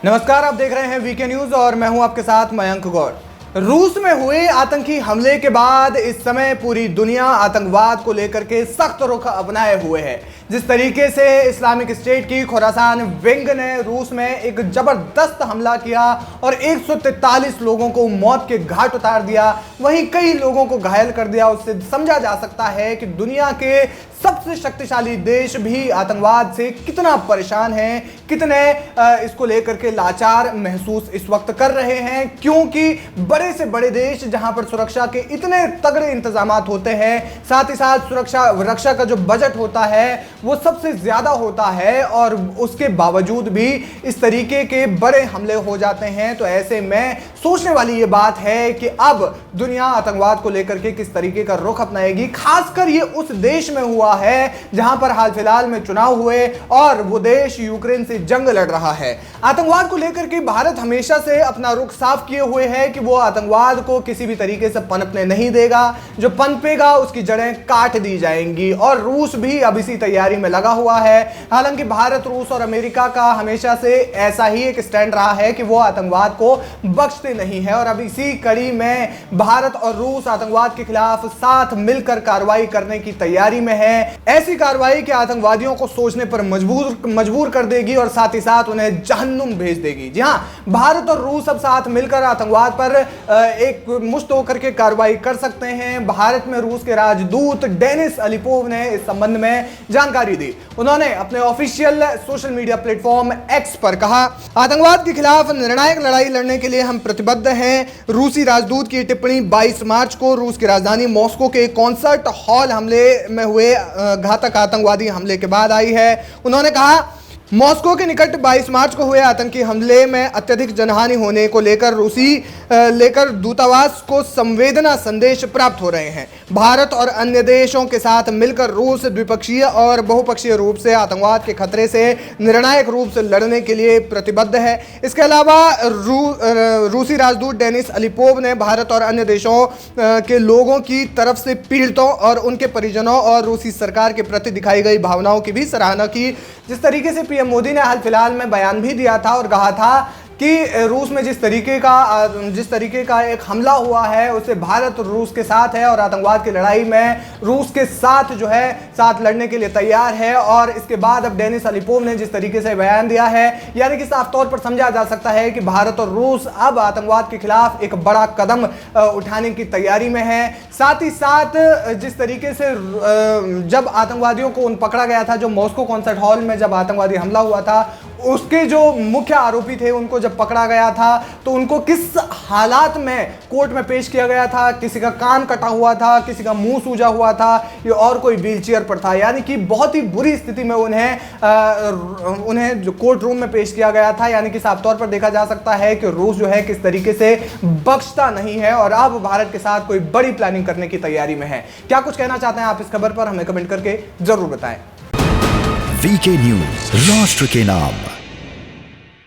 नमस्कार, आप देख रहे हैं वीके न्यूज और मैं हूं आपके साथ मयंक गौर। रूस में हुए आतंकी हमले के बाद इस समय पूरी दुनिया आतंकवाद को लेकर के सख्त रुख अपनाए हुए है। जिस तरीके से इस्लामिक स्टेट की खुरासान विंग ने रूस में एक जबरदस्त हमला किया और 143 लोगों को मौत के घाट उतार दिया, वहीं कई लोगों को घायल कर दिया, उससे समझा जा सकता है कि दुनिया के सबसे शक्तिशाली देश भी आतंकवाद से कितना परेशान हैं, कितने इसको लेकर के लाचार महसूस इस वक्त कर रहे हैं। क्योंकि बड़े से बड़े देश जहां पर सुरक्षा के इतने तगड़े इंतजामात होते हैं, साथ ही साथ रक्षा का जो बजट होता है वो सबसे ज्यादा होता है, और उसके बावजूद भी इस तरीके के बड़े हमले हो जाते हैं। तो ऐसे में सोचने वाली ये बात है कि अब दुनिया आतंकवाद को लेकर के किस तरीके का रुख अपनाएगी। खासकर ये उस देश में हुआ है जहां पर हाल फिलहाल में चुनाव हुए और वो देश यूक्रेन से जंग लड़ रहा है। आतंकवाद को लेकर के भारत हमेशा से अपना रुख साफ किए हुए है कि वो आतंकवाद को किसी भी तरीके से पनपने नहीं देगा, जो पनपेगा उसकी जड़ें काट दी जाएंगी, और रूस भी अब इसी तैयारी में लगा हुआ है। हालांकि भारत, रूस और अमेरिका का हमेशा से ऐसा ही एक स्टैंड रहा है कि वो आतंकवाद को बख्शते नहीं है, और अब इसी कड़ी में भारत और रूस आतंकवाद के खिलाफ साथ मिलकर कार्रवाई करने की तैयारी में है। ऐसी कार्रवाई कि आतंकवादियों को सोचने पर मजबूर कर देगी और साथ ही साथ उन्हें जहन्नुम भेज देगी। जी हां, भारत और रूस अब साथ मिलकर आतंकवाद पर एक मुश्त होकर के कार्रवाई कर सकते हैं। भारत में रूस के राजदूत डेनिस अलीपोव ने इस संबंध में जानकारी दी। उन्होंने अपने official social media platform x पर कहा, आतंकवाद के खिलाफ निर्णायक लड़ाई लड़ने के लिए हम प्रतिबद्ध हैं। रूसी राजदूत की टिप्पणी 22 मार्च को रूस की राजधानी मॉस्को के कॉन्सर्ट हॉल हमले में हुए घातक आतंकवादी हमले के बाद आई है। उन्होंने कहा, मॉस्को के निकट 22 मार्च को हुए आतंकी हमले में अत्यधिक जनहानि होने को लेकर दूतावास को संवेदना संदेश प्राप्त हो रहे हैं। भारत और अन्य देशों के साथ मिलकर रूस द्विपक्षीय और बहुपक्षीय रूप से आतंकवाद के खतरे से निर्णायक रूप से लड़ने के लिए प्रतिबद्ध है। इसके अलावा रूसी राजदूत डेनिस अलीपोव ने भारत और अन्य देशों के लोगों की तरफ से पीड़ितों और उनके परिजनों और रूसी सरकार के प्रति दिखाई गई भावनाओं की भी सराहना की। जिस तरीके से पीएम मोदी ने हाल फिलहाल में बयान भी दिया था और कहा था कि रूस में जिस तरीके का एक हमला हुआ है उससे भारत रूस के साथ है, और आतंकवाद की लड़ाई में रूस के साथ जो है साथ लड़ने के लिए तैयार है। और इसके बाद अब डेनिस अलीपोव ने जिस तरीके से बयान दिया है, यानी कि साफ तौर पर समझा जा सकता है कि भारत और रूस अब आतंकवाद के खिलाफ एक बड़ा कदम उठाने की तैयारी में है। साथ ही साथ जिस तरीके से जब आतंकवादियों को पकड़ा गया था, जो मॉस्को कॉन्सर्ट हॉल में जब आतंकवादी हमला हुआ था, उसके जो मुख्य आरोपी थे उनको जब पकड़ा गया था तो उनको किस हालात में कोर्ट में पेश किया गया था। किसी का कान कटा हुआ था, किसी का मुंह सूजा हुआ था, ये और कोई व्हीलचेयर पर था, यानी कि बहुत ही बुरी स्थिति में उन्हें जो कोर्ट रूम में पेश किया गया था। यानी कि साफ तौर पर देखा जा सकता है कि रूस जो है किस तरीके से बख्शता नहीं है और अब भारत के साथ कोई बड़ी प्लानिंग करने की तैयारी में है। क्या कुछ कहना चाहते हैं आप इस खबर पर, हमें कमेंट करके जरूर बताएं। वीके न्यूज, राष्ट्र के नाम।